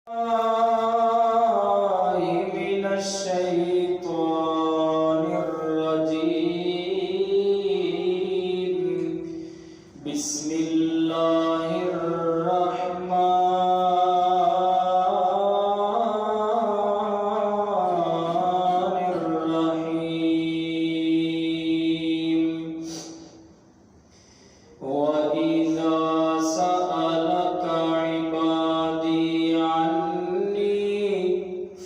من الشيطان الرجيم بسم الله الرحمن الرحيم وإذا سألك عبادي عني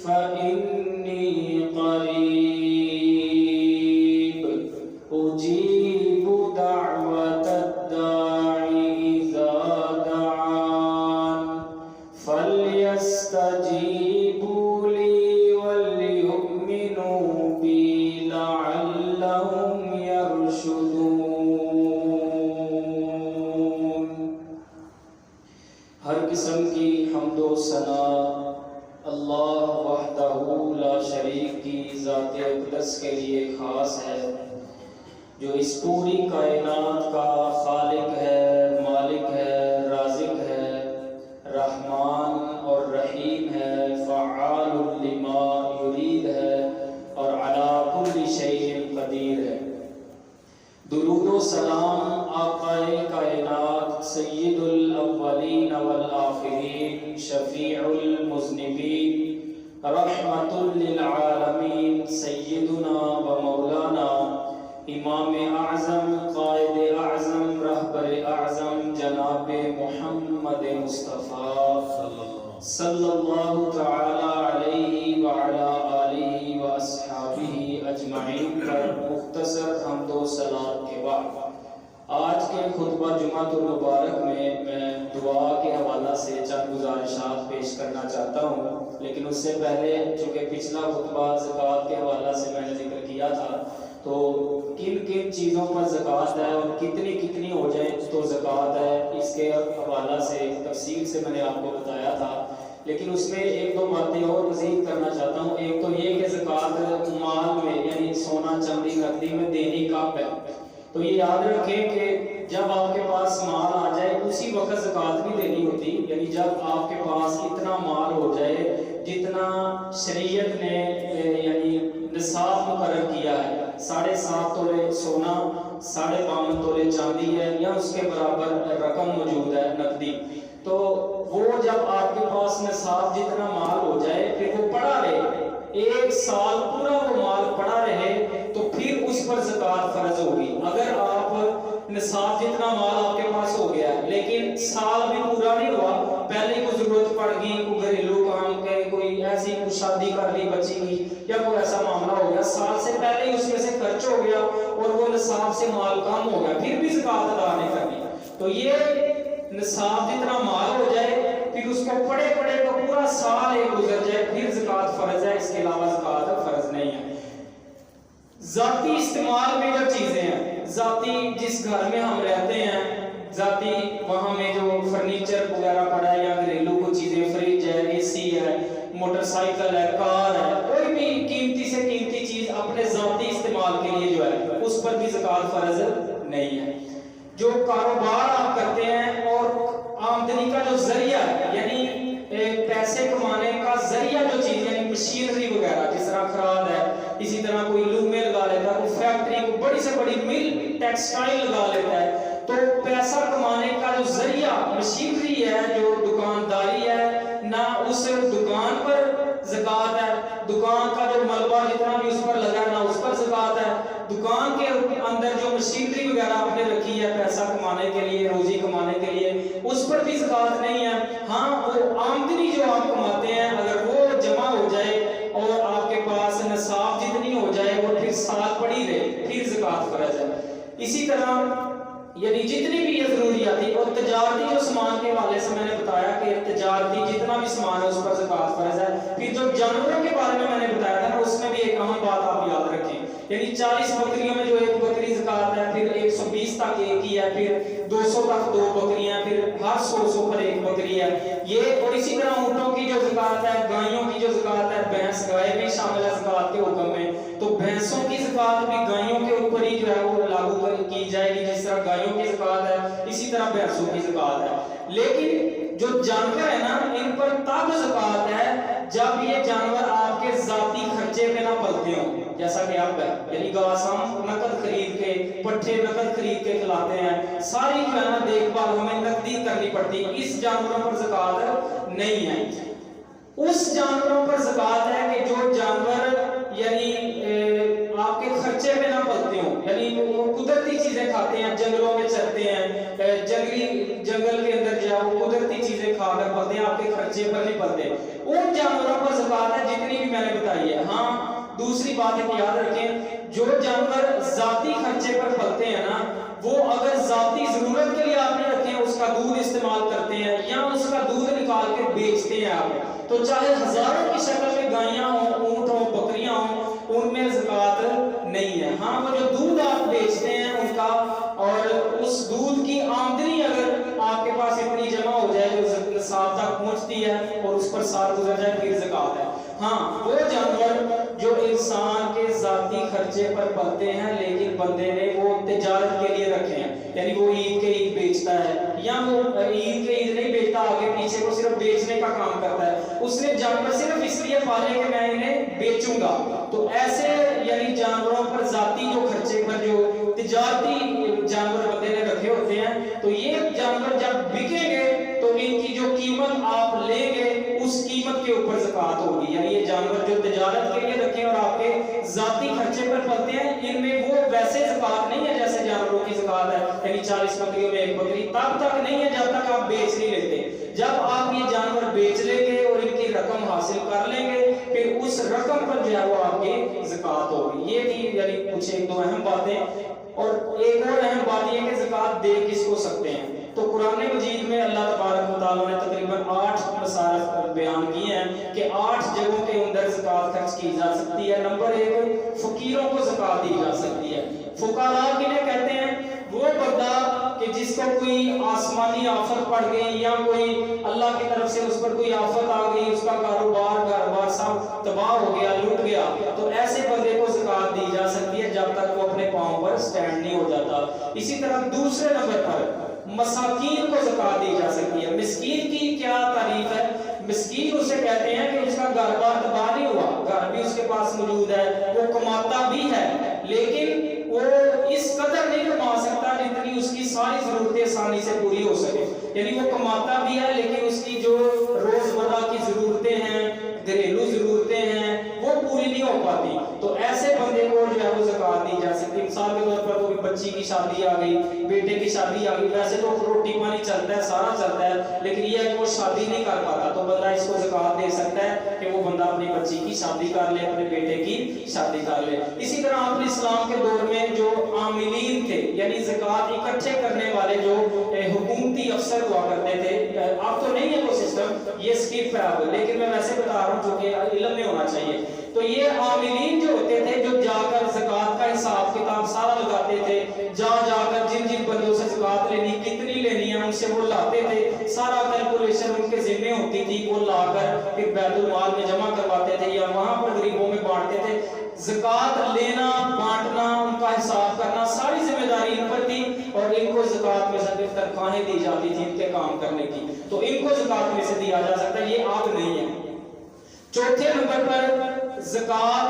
فإني قريب أجيب دعوة الداع إذا دعان فليستجيبوا لي وليؤمنوا بي لعلهم يرشدون۔ ہر قسم کی حمد و ثنا اللہ وحدہ لا شریک کی ذات اقدس کے لیے خاص ہے، جو اس پوری کائنات کا خالق ہے، مالک ہے، رازق ہے، رحمان اور رحیم ہے، فعال لما یرید ہے اور علی کل شیء قدیر ہے۔ درود و سلام آقا کائنات سید الاولین والآخرین، شفیع المذنبین، رحمت للعالمین، سیدنا و مولانا امام اعظم، قائد اعظم، رہبر اعظم جناب محمد مصطفیٰ صلی اللہ تعالی علیہ وعلی آلہ واصحابہ اجمعین پر مختصر حمد و ثنا کے بعد آج کے خطبہ جمعۃ المبارک میں دعا کے حوالہ سے چند گزارشات پیش کرنا چاہتا ہوں، لیکن اس سے پہلے چونکہ پچھلا خطبہ زکوٰۃ کے حوالہ سے میں نے ذکر کیا تھا، تو کن کن چیزوں پر زکوٰۃ ہے اور کتنی کتنی ہو جائے تو زکوٰۃ ہے، اس کے حوالہ سے تفصیل سے میں نے آپ کو بتایا تھا، لیکن اس میں ایک دو باتیں اور مزید کرنا چاہتا ہوں۔ ایک تو یہ کہ زکوٰۃ مال میں یعنی سونا چاندی نقدی میں دینی کب ہے، تو یہ یاد رکھیں کہ جب آپ کے پاس مال آ جائے اسی وقت زکوٰۃ نہیں دینی ہوتی، یعنی جب آپ کے پاس اتنا مال ہو جائے جتنا شریعت نے یعنی نصاب مقرر کیا ہے، 7.5 تولے سونا، 52 تولے چاندی ہے یا اس کے برابر رقم موجود ہے نقدی، تو وہ جب آپ کے پاس نصاب جتنا مال ہو جائے پھر وہ پڑا رہے، 1 سال پورا وہ مال پڑا رہے تو پھر اس پر زکوٰۃ فرض ہوگی۔ اگر آپ نصاب جتنا مال آپ کے پاس ہو گیا لیکن سال بھی پورا نہیں ہوا، پہلے کوئی ضرورت پڑ گئی، کوئی گھریلو کام کے، کوئی ایسی کوئی شادی کر لی بچی کی یا کوئی ایسا معاملہ ہو گیا، سال سے پہلے ہی اس میں سے خرچ ہو گیا اور وہ نصاب سے مال کم ہو گیا، پھر بھی زکوٰۃ ادا نہیں کرنی۔ تو یہ نصاب جتنا مال ہو جائے پھر اس کو پڑے پڑے تو پورا سال ایک گزر جائے پھر زکوٰۃ فرض ہے، اس کے علاوہ زکوٰۃ فرض نہیں ہے۔ ذاتی استعمال میں جو چیزیں ہیں، ذاتی جس گھر میں ہم رہتے ہیں، ذاتی وہاں میں جو فرنیچر وغیرہ پڑا ہے یا گھریلو کو چیزیں، فریج ہے، اے سی ہے، موٹر سائیکل ہے، کار ہے، کوئی بھی قیمتی سے قیمتی چیز اپنے ذاتی استعمال کے لیے جو ہے اس پر بھی زکوٰۃ فرض نہیں ہے۔ جو کاروبار آپ کرتے ہیں اور آمدنی کا جو ذریعہ ہے، یعنی پیسے کمانے کا ذریعہ جو چیز یعنی مشینری وغیرہ، جس طرح کھاد ہے، اسی طرح کوئی لومے لگا لیتا ہے، کوئی فیکٹری، کوئی بڑی سے بڑی مل، ٹیکسٹائل لگا لیتا ہے، تو پیسہ کمانے کا جو ذریعہ مشینری ہے، جو دکانداری ہے، نہ اس دکان پر زکوٰۃ ہے، دکان کا جو ملبہ جتنا بھی اس پر لگا نہ اس پر زکوٰۃ ہے، دکان کے اندر جو مشینری وغیرہ آپ نے رکھی ہے پیسہ کمانے کے لیے، روزی کمانے کے لیے، اس پر بھی زکوٰۃ نہیں ہے۔ ہاں وہ آمدنی جو آپ کماتے ہیں اگر وہ جمع ہو جائے اور آپ کے پاس نصاب جتنی ہو جائے وہ پھر سال پڑی رہے پھر زکوٰۃ فرض ہے۔ اسی طرح یعنی جتنی بھی یہ ضروریاتی اور تجارتی جو سامان کے حوالے سے میں نے بتایا کہ تجارتی جتنا بھی سامان ہے اس پر زکوٰۃ فرض ہے۔ پھر جو جانوروں کے بارے میں نے بتایا تھا اس میں بھی ایک اہم بات آپ یاد رکھیں، یعنی 40 بکریوں میں جو ایک بکری زکوٰۃ ہے، پھر 120 تک ایک ہی ہے، پھر 200 تک 2 بکریاں، پھر ہر 100 پر ایک بکری ہے یہ۔ اور اسی طرح اونٹوں کی جو زکوٰۃ ہے، گائیوں کی جو زکوٰۃ ہے، بھینس گائے بھی شامل ہے زکوٰۃ کے حکم میں، تو بھینسوں کی زکوٰۃ بھی گائیوں کے اوپر ہی جو ہے وہ لاگو کی جائے گی، جس طرح گائیوں کی زکوٰۃ ہے اسی طرح بھینسوں کی زکوٰۃ ہے۔ لیکن جو جانور ہے نا ان پر تب زکوٰۃ ہے جب یہ جانور آپ کے ذاتی خرچے پہ نہ پلتے ہوں، جیسا کہ اب ہے، یعنی گھاس ہم نقد خرید کے، پٹھے نقد خرید کے کھلاتے ہیں، ساری جو ہے نا دیکھ بھال ہمیں نقدی کرنی پڑتی، اس جانوروں پر زکوٰۃ نہیں ہے۔ اس جانوروں پر زکوٰۃ ہے کہ جو جانور یعنی آپ کے خرچے پہ نہ پلتے ہوں، یعنی وہ قدرتی چیزیں کھاتے ہیں، جنگلوں میں چرتے ہیں، جنگل کے اندر جو ہے وہ قدرتی چیزیں کھا کر پلتے ہیں، آپ کے خرچے پر نہیں پلتے، ان جانوروں پر زکوٰۃ ہے جتنی بھی میں نے بتائی ہے۔ ہاں دوسری بات ہے کہ یاد رکھیں جو جانور ذاتی خرچے پر پلتے ہیں نا، وہ اگر ذاتی ضرورت کے لیے آپ نے رکھے ہیں، اس کا دودھ استعمال کرتے ہیں یا اس کا دودھ نکال کے بیچتے ہیں آپ، تو چاہے ہزاروں کی شکل میں گائیاں ہوں، اونٹ ہوں، بکریاں ہوں، ان میں زکوٰۃ نہیں ہے۔ ہاں وہ جو دودھ آپ بیچتے ہیں ان کا، اور اس دودھ کی آمدنی اگر آپ کے پاس اتنی جمع ہو جائے جو نصاب تک پہنچتی ہے اور اس پر سال گزر جائے، پھر زکوٰۃ ہے۔ ہاں وہ جانور جو انسان کے ذاتی خرچے پر پلتے ہیں لیکن بندے نے وہ تجارت کے لیے رکھے ہیں، یعنی وہ عید کے عید بیچتا ہے، یا وہ عید کے عید نہیں بیچتا، آگے پیچھے وہ صرف بیچنے کا کام کرتا ہے، اس نے جانور صرف اس لیے پالے کہ میں انہیں بیچوں گا، تو ایسے یعنی جانوروں پر ذاتی جو خرچے پر جو تجارتی جانور بندے نے رکھے ہوتے ہیں، تو یہ جانور جب بکیں گے تو ان کی جو قیمت آپ لیں گے اس قیمت کے اوپر زکوٰۃ ہوگی، یعنی یہ جانور جو تجارت کے لیے رکھے اور آپ کے ذاتی خرچے پر پلتے ہیں، ان میں وہ ویسے زکوٰۃ نہیں ہے جیسے جانوروں کی زکوٰۃ ہے، یعنی 40 بکریوں میں ایک بکری، تب تک نہیں ہے جب تک آپ بیچ نہیں لیتے۔ جب آپ یہ جانور بیچ لیں گے اور ان کی رقم حاصل کر لیں گے، پھر اس رقم پر جو ہے وہ آپ کی زکوٰۃ ہوگی۔ یہ تھی یعنی کچھ ایک دو اہم باتیں، اور ایک اور اہم بات یہ کہ زکوٰۃ دے کس کو سکتے ہیں، تو قرآن مجید میں اللہ تبارک و تعالیٰ نے تقریباً 8 مصارف بیان کیے ہیں کہ 8 جگہوں کے اندر زکوٰۃ خرچ کی جا سکتی ہے۔ نمبر 1، فقیروں کو زکوٰۃ دی جا سکتی ہے۔ فقراء کنہیں کہتے ہیں؟ وہ بندہ کہ جس کو کوئی آسمانی آفت پڑ گئی یا کوئی اللہ کی طرف سے اس پر کوئی آفت آ گئی، اس کا کاروبار سب تباہ ہو گیا، لٹ گیا، تو ایسے بندے کو زکوٰۃ دی جا سکتی ہے جب تک وہ اپنے پاؤں پر سٹینڈ نہیں ہو جاتا۔ اسی طرح دوسرے نمبر پر مساکین کو زکوٰۃ دی جا سکتی ہے۔ مسکین کی کیا تعریف ہے؟ مسکین اسے کہتے ہیں کہ اس کا گھر بار تباہ نہیں ہوا، گھر بھی اس کے پاس موجود ہے، وہ کماتا بھی ہے، لیکن وہ اس قدر نہیں کما سکتا جتنی اس کی ساری ضرورتیں آسانی سے پوری ہو سکے، یعنی وہ کماتا بھی ہے لیکن اس کی جو روزمرہ کی ضرورتیں ہیں، گھریلو ضرورتیں ہیں، وہ پوری نہیں ہو پاتی، تو ایسے بندے کو جو ہے وہ زکوٰۃ دی جا سکتی ہے۔ مثال کے طور پر کوئی بچی کی شادی آ گئی، بیٹے کی شادی آ گئی، ویسے تو روٹی پانی چلتا ہے، سارا چلتا ہے، لیکن یہ ہے کہ وہ شادی نہیں کر پاتا، تو بندہ اس کو زکوٰۃ دے سکتا ہے کہ وہ بندہ اپنی بچی کی شادی کر لے، اپنے بیٹے کی شادی کر لے۔ اسی طرح اپنے اسلام کے دور میں جو عاملین تھے، یعنی زکوٰۃ اکٹھے کرنے والے جو حکومتی افسر ہوا کرتے تھے، اب تو نہیں ہے وہ سسٹم، یہ اسکپ ہے اب، لیکن میں ویسے بتا رہا ہوں جو کہ علم میں ہونا چاہیے، تو یہ عاملین جو ہوتے تھے جو جا کر زکوٰۃ کا حساب کتاب سارا لگاتے تھے، جا کر جن بندوں سے زکوٰۃ لینی، کتنی لینی ہے، ان سے وہ لاتے تھے، سارا کیلکولیشن ان کے ذمہ ہوتی تھی، وہ لا کر پھر بیت المال میں جمع کرواتے تھے یا وہاں پر غریبوں میں بانٹتے تھے۔ زکوٰۃ لینا، بانٹنا، ان کا حساب کرنا، ساری ذمہ داری ان پر تھی، اور ان کو زکوٰۃ میں سے تنخواہیں دی جاتی تھی ان کے کام کرنے کی، تو ان کو زکوٰۃ میں سے دیا جا سکتا ہے، یہ اب نہیں ہے۔ چوتھے نمبر پر زکوٰۃ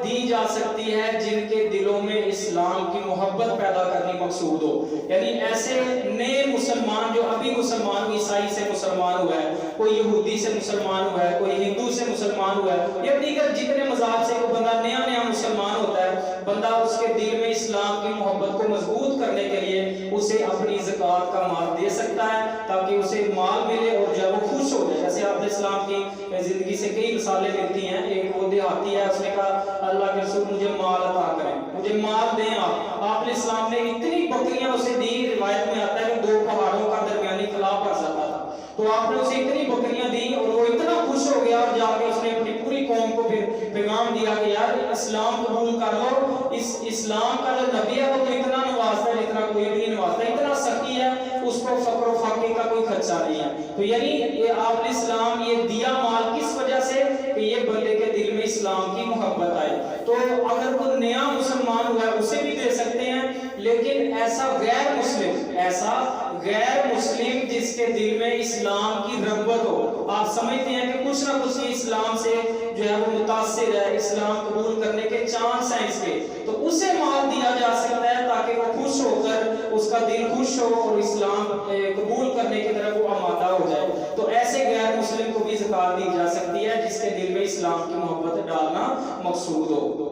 دی جا سکتی ہے جن کے دلوں میں اسلام کی محبت پیدا کرنی مقصود ہو، یعنی ایسے نئے مسلمان جو ابھی مسلمان، عیسائی سے مسلمان ہوا ہے، کوئی یہودی سے مسلمان ہوا ہے، کوئی ہندو سے مسلمان ہوا ہے، یا دیگر جتنے مذاہب سے کوئی بندہ نیا مسلمان ہوتا ہے، بندہ اس کے دل میں اسلام کی محبت کو مضبوط کرنے کے لیے اسے اپنی زکوٰۃ کا مال دے سکتا ہے تاکہ اسے مال ملے اور جب وہ خوش ہو جائے۔ جیسے آپ نے اسلام کی زندگی سے کئی مثالیں ملتی ہیں، ایک وہ دیہاتی ہے، اس نے کہا اللہ کے رسول مجھے مال عطا کریں، مجھے مال دیں آپ نے اسلام نے اتنی بکریاں اسے دی، روایت میں آتا ہے کہ 2 پہاڑوں کا درمیانی خلا پڑ سکتا تھا، تو آپ نے اسے اتنی بکریاں دی اور وہ اتنا خوش ہو گیا، اور جا کے اس نے اپنی پوری قوم کو پھر پیغام دیا کہ یار اسلام قبول کر لو، اس اسلام کا جو نبی ہے وہ تو اتنا نوازتا ہے جتنا کوئی بھی نوازتا ہے، اتنا سخی ہے، اس کو فقر و فاقے کا کوئی خدشہ نہیں ہے۔ تو یعنی یہ آپ نے اسلام یہ دیا مال کس وجہ سے کہ یہ بندے کے دل میں اسلام کی محبت آئے، تو اگر وہ نیا مسلمان ہوا ہے اسے بھی دے سکتے ہیں، لیکن ایسا غیر مسلم جس کے کے دل میں اسلام کی رغبت ہو. آپ سمجھتے ہیں کہ کچھ نہ کچھ اسلام سے جو ہے وہ متاثر ہے, اسلام قبول کرنے کے چانس ہیں اس کے, تو اسے مال دیا جا سکتا ہے تاکہ وہ خوش ہو کر, اس کا دل خوش ہو اور اسلام قبول کرنے کی طرف وہ آمادہ ہو جائے. تو ایسے غیر مسلم کو بھی زکوٰۃ دی جا سکتی ہے جس کے دل میں اسلام کی محبت ڈالنا مقصود ہو.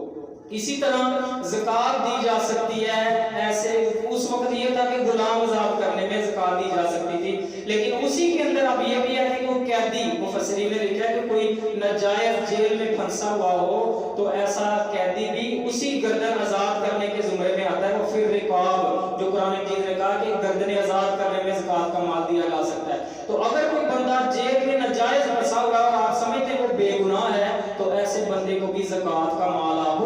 اسی طرح زکوٰۃ دی جا سکتی ہے ایسے, اس وقت یہ تھا کہ غلام آزاد کرنے میں زکوٰۃ دی جا سکتی تھی, لیکن اسی کے اندر اب یہ بھی ہے کہ وہ قیدی, مفسرین نے لکھا ہے کہ کوئی ناجائز جیل میں پھنسا ہوا ہو تو ایسا قیدی بھی اسی گردن آزاد کرنے کے زمرے میں آتا ہے. وہ پھر رقاب جو قرآن مجید نے کہا کہ گردن آزاد کرنے میں زکوٰۃ کا مال دیا جا سکتا ہے. تو اگر کوئی بندہ جیل میں ناجائز پھنسا ہوا اور آپ سمجھتے ہیں وہ بے گناہ ہے تو ایسے بندے کو بھی زکوٰۃ کا مال آپ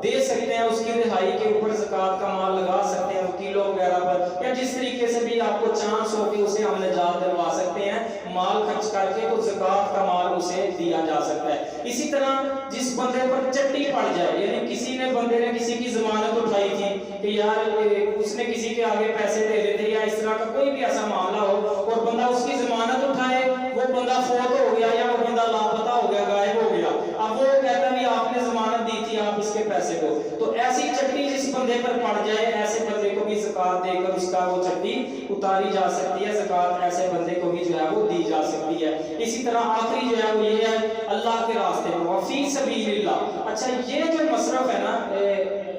دے سکتے ہیں, اس کی رہائی کے اوپر زکوٰۃ کا مال لگا سکتے ہیں وکیلوں وغیرہ پر, یا جس طریقے سے بھی آپ کو چانس ہو کہ اسے ہم نجات دلوا سکتے ہیں مال خرچ کر کے, تو زکوٰۃ کا مال اسے دیا جا سکتا ہے. اسی طرح جس بندے پر چٹی پڑ جائے, یعنی کسی نے بندے نے کسی کی ضمانت اٹھائی تھی کہ یار اس نے کسی کے آگے پیسے دے دیتے یا اس طرح کا کوئی بھی ایسا معاملہ ہو اور بندہ اس کی ضمانت اٹھائے, وہ بندہ فوت ہو گیا یا وہ بندہ لاپتہ ہو گیا, غائب ہو گیا, اب وہ کہتا ہے آپ نے ضمانت دی تھی آپ اس کے پیسے کو, تو ایسی چٹی جس بندے پر پڑ جائے ایسے بندے کو بھی زکوٰۃ دے کر اس کا وہ چٹی اتاری جا سکتی ہے. زکوٰۃ ایسے بندے کو بھی جو ہے وہ دی جا سکتی ہے. اسی طرح آخری جو ہے وہ یہ ہے اللہ کے راستے میں, وفی سبیل اللہ. اچھا یہ جو مصرف ہے نا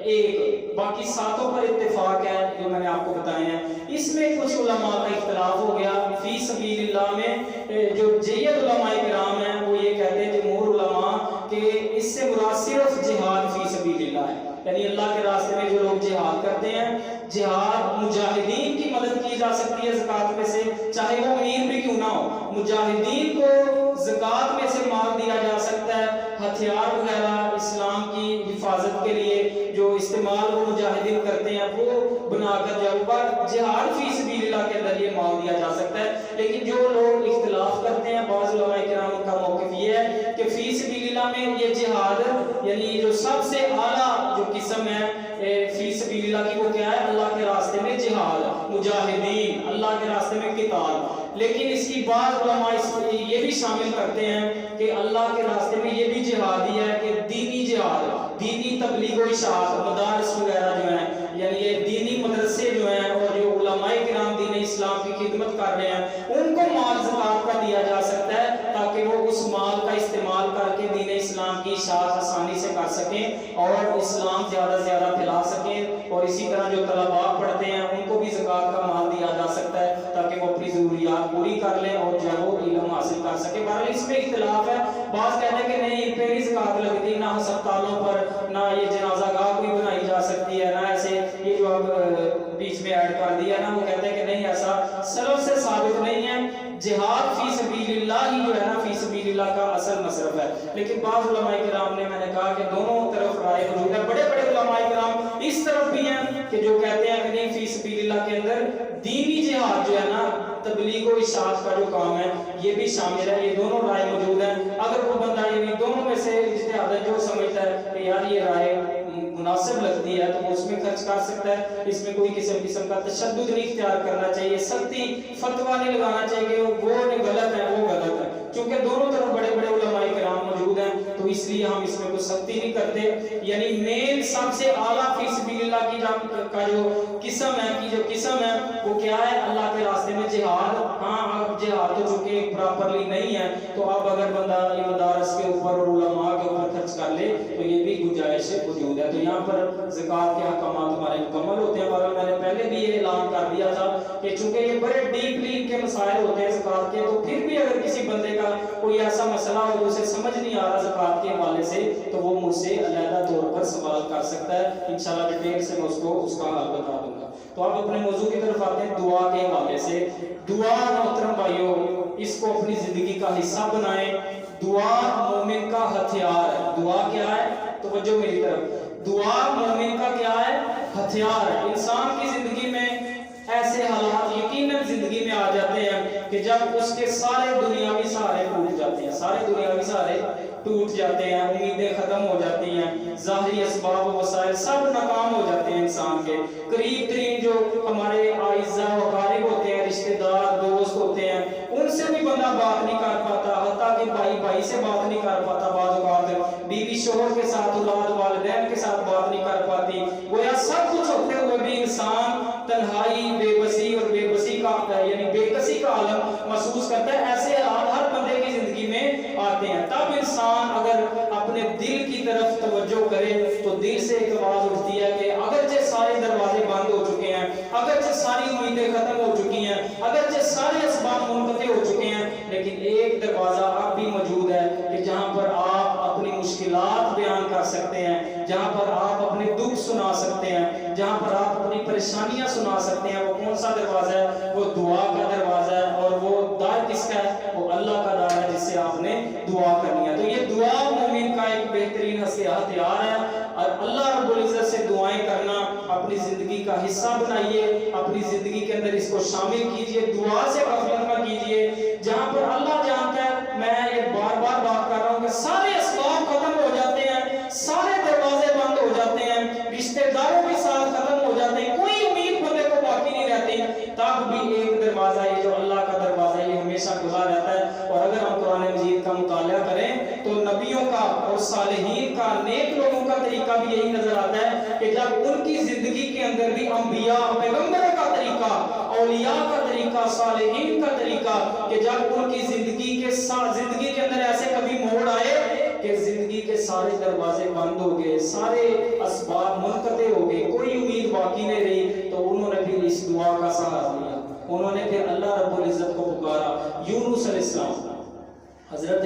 ایک, باقی ساتوں پر اتفاق ہے جو میں نے آپ کو بتائے ہیں, اس میں کچھ علماء کا اختلاف ہو گیا. فی سبیل اللہ میں جو جید علماء کرام ہیں وہ یہ کہتے ہیں جمہور علماء کہ اس سے مراد صرف جہاد فی سبیل اللہ ہے, یعنی اللہ کے راستے میں جو لوگ جہاد کرتے ہیں, جہاد مجاہدین کی مدد کی جا سکتی ہے زکوٰۃ میں سے, چاہے وہ امیر بھی کیوں نہ ہو, مجاہدین کو زکوٰۃ میں سے مال دیا جا سکتا ہے. ہتھیار وغیرہ اسلام کی حفاظت کے لیے جو استعمال وہ مجاہدین کرتے ہیں وہ بنا کر جب جہاد فی سبیل اللہ کے اندر یہ مال دیا جا سکتا ہے. لیکن جو لوگ اختلاف کرتے ہیں, بعض علماء کرام کا موقف یہ ہے کہ فی سبیل اللہ میں یہ جہاد یعنی جو سب سے اعلیٰ جو قسم ہے فی سبیل اللہ کی وہ کیا ہے, اللہ کے راستے میں جہاد, مجاہدین, اللہ کے راستے میں قتال. لیکن اس کی بعض علماء یہ بھی شامل کرتے ہیں کہ اللہ کے راستے میں یہ بھی جہاد ہی ہے کہ دینی جہاد, دینی تبلیغ و اشاعت, مدارس وغیرہ جو ہیں, یعنی یہ دینی مدرسے جو ہیں اور جو علماء کرام دین اسلام کی خدمت کر رہے ہیں ان کو مال زکوٰۃ کا دیا جا سکتا ہے تاکہ وہ اس مال کا استعمال کر کے دین اسلام کی اشاعت آسانی سے کر سکیں اور اسلام زیادہ سے زیادہ پھیلا سکیں. اور اسی طرح جو طلباء پڑھتے ہیں ان کو بھی زکوٰۃ کا مال دیا جا سکتا ہے تاکہ وہ اپنی ضروریات پوری کر لیں اور جو ہے وہ علم حاصل کر سکیں. بہرحال اس میں اختلاف ہے, بعض کہتے ہیں کہ نہیں ان پہ نہیں زکوٰۃ لگتی, نہ ہسپتالوں پر, نہ یہ جنازہ گاہ کوئی بنائی جا سکتی ہے, نہ ایسے یہ جو اب بیچ میں ایڈ کر دیا نا, وہ کہتے ہیں کہ نہیں ایسا سلف سے ثابت نہیں ہے. جہاد فی سبیل اللہ ہی جو ہے نا فی سبیل اللہ کا اصل مصرف ہے. لیکن بعض علماء کرام نے, میں نے کہا کہ دونوں طرف رائے موجود ہے. بڑے بڑے علماء کرام اس طرف بھی ہیں کہ جو کہتے ہیں کہ نہیں فی سبیل اللہ کے اندر دینی جہاد جو ہے نا, تبلیغ و اشاعت کا جو کام ہے یہ بھی شامل ہے. یہ دونوں رائے موجود ہیں. اگر کوئی بندہ یعنی دونوں میں سے اجتہاد جو سمجھتا ہے کہ یار یہ رائے مناسب لگتی ہے تو وہ اس میں خرچ کر سکتا ہے. اس میں کوئی قسم کا تشدد نہیں اختیار کرنا چاہیے, سختی فتویٰ نہیں لگانا چاہیے کہ وہ غلط ہے وہ غلط ہے, چونکہ دونوں طرف بڑے بڑے علماء کرام موجود ہیں تو اس لیے ہم اس میں کوئی سختی نہیں کرتے. یعنی مین سب سے اعلیٰ فی سبیل اللہ کی کا جو قسم ہے وہ کیا ہے, اللہ کے راستے میں جہاد. ہاں اب جہاد تو چونکہ پراپرلی نہیں ہے تو اب اگر بندہ یہ مدارس کے اوپر اور علماء کے اوپر خرچ کر لے تو یہ بھی گنجائش موجود ہے. تو یہاں پر زکوٰۃ کے احکامات ہمارے مکمل ہوتے ہیں. اور میں نے پہلے بھی یہ اعلان کر دیا تھا کہ چونکہ یہ بڑے ڈیپلی کے مسائل ہوتے ہیں زکوٰۃ کے, تو پھر بھی اگر کسی بندے کا کوئی ایسا مسئلہ ہو جو اسے سمجھ نہیں آ رہا زکوٰۃ کے حوالے سے تو وہ مجھ سے علیحدہ طور پر سوال کر سکتا ہے. انشاءاللہ ڈیٹیل سے میں اس کا حل بتا دوں گا. تو آپ اپنے موضوع کی طرف آتے ہیں دعا کے حوالے سے. دعا محترم بھائیو اس کو اپنی زندگی کا حصہ بنائیں. دعا مومن کا ہتھیار ہے. دعا کیا ہے, توجہ میری طرف, دعا مومن کا کیا ہے, ہتھیار ہے. انسان کی زندگی میں ایسے حالات یقیناً زندگی میں آ جاتے ہیں کہ جب اس کے سارے دنیاوی سہارے ٹوٹ جاتے ہیں, سارے دنیاوی سہارے ٹوٹ جاتے ہیں, امیدیں ختم ہو جاتی ہیں, ظاہری اسباب و وسائل سب ناکام ہو جاتے ہیں. انسان کے قریب ترین جو ہمارے اعزاء و اقارب ہوتے ہیں, رشتہ دار دوست ہوتے ہیں, سے بات نہیں کر پاتا، بعض اوقات بیوی شوہر کے ساتھ، اولاد والدین کے ساتھ بات نہیں کر پاتی، گویا سب کچھ ہوتے ہوئے بھی انسان تنہائی، بے بسی اور بے بسی کا یعنی بے کسی کا عالم محسوس کرتا ہے۔ ایسے حالات ہر بندے کی زندگی میں آتے ہیں۔ تب انسان اگر اپنے دل کی طرف توجہ کرے تو دل سے ایک آواز اٹھتی ہے کہ اگرچہ سارے دروازے بند ہو چکے ہیں، اگرچہ ساری امیدیں ختم ہو چکی ہیں، اگرچہ سارے اسباب منقطع ہو چکے ہیں، لیکن ایک دروازہ اب بھی موجود ہے کہ جہاں پر آپ اپنی مشکلات بیان کر سکتے ہیں، جہاں پر آپ اپنے دکھ سنا سکتے ہیں، جہاں پر آپ اپنی پریشانیاں سنا سکتے ہیں۔ وہ کون سا دروازہ ہے؟ وہ دعا کا دروازہ ہے، اور وہ دار کس کا ہے؟ وہ اللہ کا دار ہے جس سے آپ نے دعا کرنی ہے۔ تو یہ دعا مومن کا ایک بہترین ہتھیار ہے، اور اللہ رب العزت سے دعائیں کرنا اپنی زندگی کا حصہ بنائیے، اپنی زندگی کے اندر اس کو شامل کیجئے، دعا سے غفلت نہ کیجئے۔ جہاں پر اللہ جانتا ہے، میں یہ بار بار بات کر رہا ہوں کہ سارے اسباب ختم ہو جاتے ہیں، سارے دروازے بند ہو جاتے ہیں، رشتہ داروں کے ساتھ ختم ہو جاتے ہیں، کوئی امید بندے کو باقی نہیں رہتی، تب بھی ایک دروازہ ہے جو اللہ کا دروازہ ہے، یہ ہمیشہ کھلا رہتا ہے۔ اور اگر ہم قرآن مجید کا مطالعہ کریں تو نبیوں کا اور صالحین کا، نیک لوگوں کا طریقہ بھی یہی نظر آتا ہے کہ جب ان کی زندگی کے اندر بھی انبیاء، پیغمبروں کا طریقہ، اولیاء کا طریقہ، صالحین کا طریقہ، کہ جب ان کی زندگی کے اندر ایسے کبھی موڑ آئے کہ زندگی کے سارے دروازے بند ہو گئے، سارے اسباب منقطع ہو گئے، کوئی امید باقی نہیں رہی، تو انہوں نے پھر اس دعا کا سہارا لیا، انہوں نے پھر اللہ رب العزت کو پکارا۔ یونس علیہ السلام، حضرت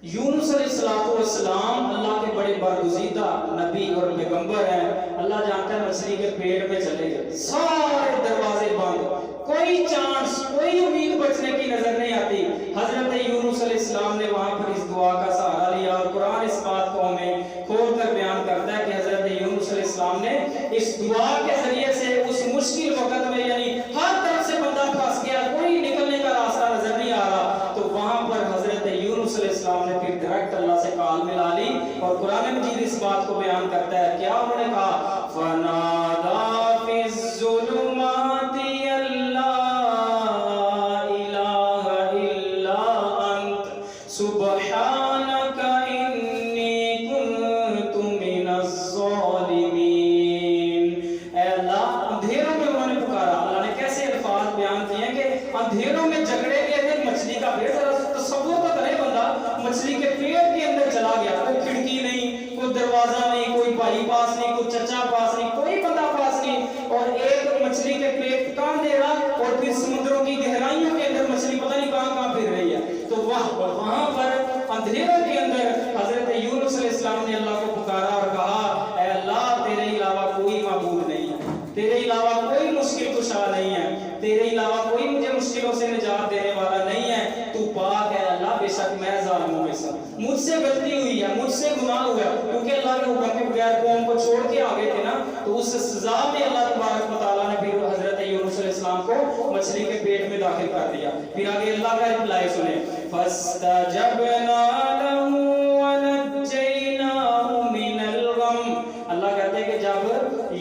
یونس علیہ السلام اللہ کے بڑے برگزیدہ نبی اور پیغمبر ہیں۔ اللہ جانتا ہے مچھلی کے پیٹ میں چلے گئے، سارے دروازے بند، کوئی چانس، کوئی امید بچنے کی نظر نہیں آتی۔ حضرت یونس علیہ السلام نے وہاں پر اس دعا کا سہارا لیا، اور قرآن اس بات کو ہمیں کھول کر بیان کرتا ہے کہ حضرت یونس علیہ السلام نے اس دعا کے ذریعے سے اس مشکل وقت میں، یعنی ہر طرف سے بندہ پھنس گیا، کوئی نکلنے کا راستہ نظر نہیں آ رہا، تو وہاں پر حضرت یونس علیہ السلام نے پھر ڈائریکٹ اللہ سے کال ملا لی، اور قرآن مجید اس بات کو بیان کرتا ہے، کیا انہوں نے کہا؟ فَنَادَى فِي الظُّلُمَاتِ أَلَّا إِلَٰهَ إِلَّا أَنتَ سُبْحَانَكَ إِنِّي كُنتُ مِنَ الظَّالِمِينَ۔ اے اللہ، اندھیروں میں انہوں نے پکارا۔ اللہ نے کیسے الفاظ بیان کیے ہیں کہ اندھیروں میں جھگڑے گئے تھے مچھلی کا پیٹ، تصور تو کرے بندہ، مچھلی کے پیٹ کے اندر چلا گیا، کوئی کھڑکی نہیں، کوئی دروازہ نہیں، کوئی بھائی پاس نہیں، کوئی چچا پاس نہیں، کوئی بندہ پاس نہیں، اور ایک مچھلی کے پیٹ کان دے رہا، اور پھر سمندروں کی گہرائیوں کے اندر مچھلی پتہ نہیں کہاں کہاں پھر رہی ہے۔ تو وہاں پر اندھیروں کے اندر حضرت یونس علیہ السلام نے اللہ کو پکارا اور کہا، اے اللہ، تیرے علاوہ کوئی معبود نہیں ہے، تیرے علاوہ کوئی مشکل کشا نہیں ہے، تیرے علاوہ کوئی مجھے مشکلوں سے نجات دینے والا نہیں ہے، تو پاک ہے اللہ، بے شک میں ظالموں میں سے، مجھ سے غلطی ہوئی ہے، مجھ سے گناہ ہوا، کیونکہ اللہ کے حکم کے بغیر قوم کو چھوڑ کے آگے تھے نا، تو اس سزا میں اللہ تبارک و تعالیٰ نے پھر حضرت یونس علیہ السلام کو مچھلی کے پیٹ میں داخل کر دیا۔ پھر آگے اللہ کا رپلائی سنیں، فَاسْتَجَبْنَا لَهُ وَنَجَّيْنَاهُ مِنَ الْغَمِّ۔ اللہ کہتے ہیں کہ جب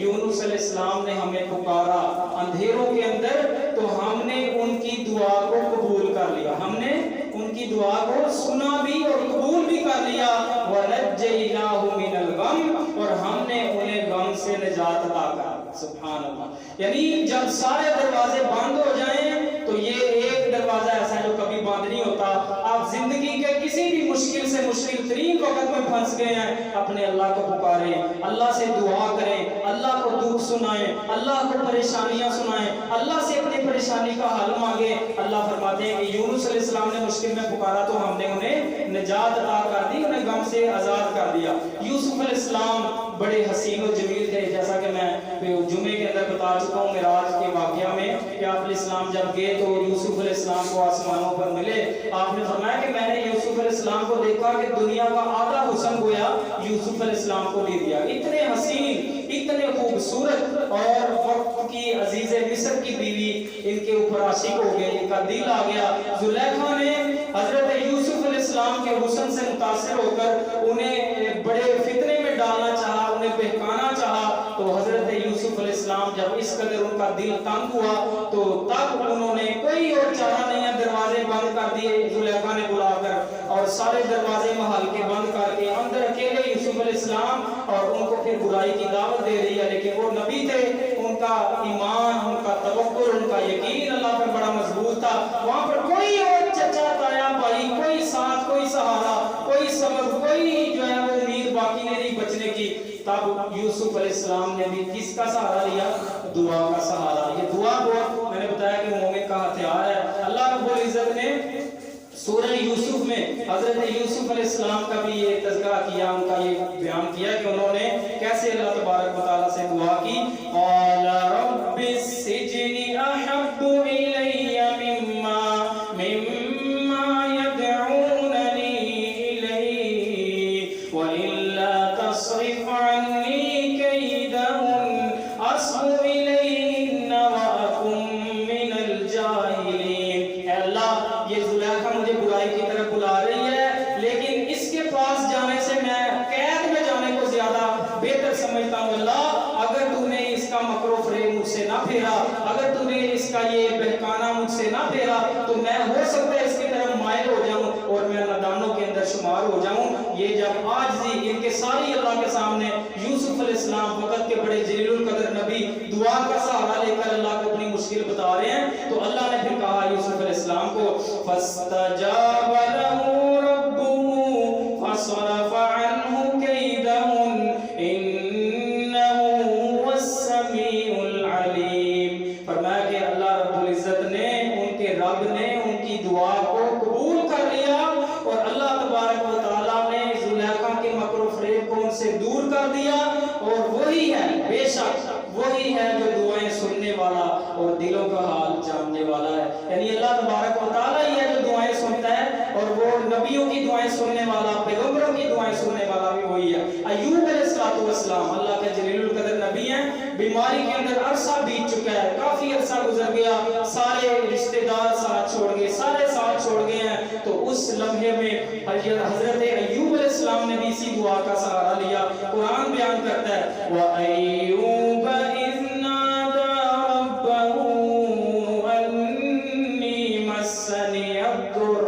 یونس علیہ السلام نے ہمیں پکارا اندھیروں کے اندر، تو ہم نے ان کی دعا کو قبول کر لیا، ہم نے ان کی دعا کو سنا بھی اور قبول بھی کر لیا، وَنَجَّيْنَاهُ مِنَ الْغَمِّ، اور ہم نے انہیں غم سے نجات عطا کر۔ سبحان اللہ، یعنی جب سارے دروازے بند ہو جائیں تو یہ ایک دروازہ ایسا ہے جو کبھی بند نہیں ہوتا۔ آپ زندگی کے کسی بھی مشکل سے مشکل ترین وقت میں پھنس گئے ہیں، اپنے اللہ کو پکاریں، اللہ سے دعا کریں، اللہ کو دکھ سنائیں، اللہ کو پریشانیاں سنائیں، اللہ سے اپنی پریشانی کا حل مانگیں۔ اللہ فرماتے ہیں کہ یونس علیہ السلام نے مشکل میں پکارا تو ہم نے انہیں نجات عطا کر دی، انہیں غم سے آزاد کر دیا۔ یوسف علیہ السلام بڑے حسین و جمیل تھے، جیسا کہ میں جمعے کے اندر بتا چکا ہوں معراج کے واقعہ میں کہ آپ علیہ السلام جب گئے تو یوسف علیہ السلام کو آسمانوں پر ملے۔ آپ نے فرمایا کہ میں نے یوسف علیہ السلام کو دیکھا کہ دنیا کا آدھا حسن گویا یوسف علیہ السلام کو دے دیا، اتنے حسین، اتنے خوبصورت، اور وقت کی عزیز مصر کی بیوی ان کے اوپر عاشق ہو گئے، ان کا دل آ گیا۔ زلیخا نے حضرت یوسف علیہ السلام کے حسن سے متاثر ہو کر انہیں بڑے فتنے میں ڈالنا چاہا، انہیں بہکانا چاہا، تو حضرت یوسف علیہ السلام السلام جب اس قدر ان کا دل تنگ ہوا تو تب انہوں نے کوئی اور چارہ نہیں ہے، دروازے بند کر دیے زلیخا نے بلا کر، اور سارے دروازے محل کے بند کر کے اندر اکیلے یوسف علیہ السلام، اور ان کو پھر برائی کی دعوت دے رہی ہے، لیکن وہ نبی تھے، ان کا ایمان، ان کا توکل، ان کا یقین اللہ پر بڑا مضبوط تھا۔ وہاں پر کوئی اور چچا تایا بھائی، کوئی ساتھ، کوئی سہارا، کوئی سبب، کوئی جو ہے وہ امید باقی نہیں رہی بچنے کی۔ تب یوسف علیہ السلام نے بھی کس کا سہارا لیا؟ دعا کا سہارا۔ یہ دعا بہت، میں نے بتایا کہ مومن کا ہتھیار ہے۔ اللہ رب العزت نے سورہ یوسف میں حضرت یوسف علیہ السلام کا بھی یہ تذکرہ کیا، ان کا یہ بیان کیا کہ انہوں نے کیسے اللہ تبارک و تعالیٰ سے دعا کی۔ قال رب السجن احب الی مما یدعوننی الیہ والا تصرف عنی کیدہن اصب الیہن واکن من الجاہلین۔ اے اللہ، یہ زلیخا مجھے برائی کی طرف بلا رہی ہے، لیکن اس کے پاس جانے سے میں قید میں جانے کو زیادہ بہتر سمجھتا ہوں۔ اللہ، اگر تو نے اس کا مکر و فریب مجھ سے نہ پھیرا، اگر تو نے اس کا یہ بہکانا مجھ سے نہ پھیرا، تو میں ہو سکتا ہے اس کی طرف مائل ہو جاؤں اور میں نادانوں کے اندر شمار ہو جاؤں۔ یہ جب عاجزی ان کے ساری اللہ کے سامنے یوسف علیہ السلام وقت کے بڑے جلیل القدر نبی دعا کا سہارا لے کر اللہ کو اپنی مشکل بتا رہے ہیں، تو اللہ نے پھر کہا یوسف علیہ السلام کو فَاسْتَجَابَ لَهُ رَبُّهُ فَصَرَفَ عَنْهُ كَيْدَهُنَّ إِنَّهُ هُوَ السَّمِيعُ الْعَلِيمُ۔ فرمایا کہ اللہ رب العزت نے، ان کے رب نے ان کی دعا کو قبول کر لیا، اور اللہ تبارک و تعالیٰ نے زلیخا کے مکر و فریب کو ان سے دور کر دیا، اور وہی ہے، بے شک وہی ہے جو دعائیں سننے والا اور دلوں کا حال جاننے والا ہے۔ یعنی اللہ تبارک و تعالیٰ ہی ہے جو دعائیں سنتا ہے، اور وہ نبیوں کی دعائیں سننے والا، پیغمبروں کی دعائیں سننے والا بھی وہی ہے۔ ایوب علیہ السلام اللہ کے جلیل القدر نبی ہیں، بیماری کے اندر عرصہ بیت چکا ہے، کافی عرصہ گزر گیا، سارے رشتہ دار ساتھ چھوڑ گئے، سارے ساتھ چھوڑ گئے ہیں، تو اس لمحے میں حضرت ایوب علیہ السلام نے بھی اسی دعا کا سہارا لیا۔ قرآن بیان کرتا ہے وَأَيُّوبَ إِذْ نَادَى رَبَّهُ أَنِّي مَسَّنِيَ الضُّرُّ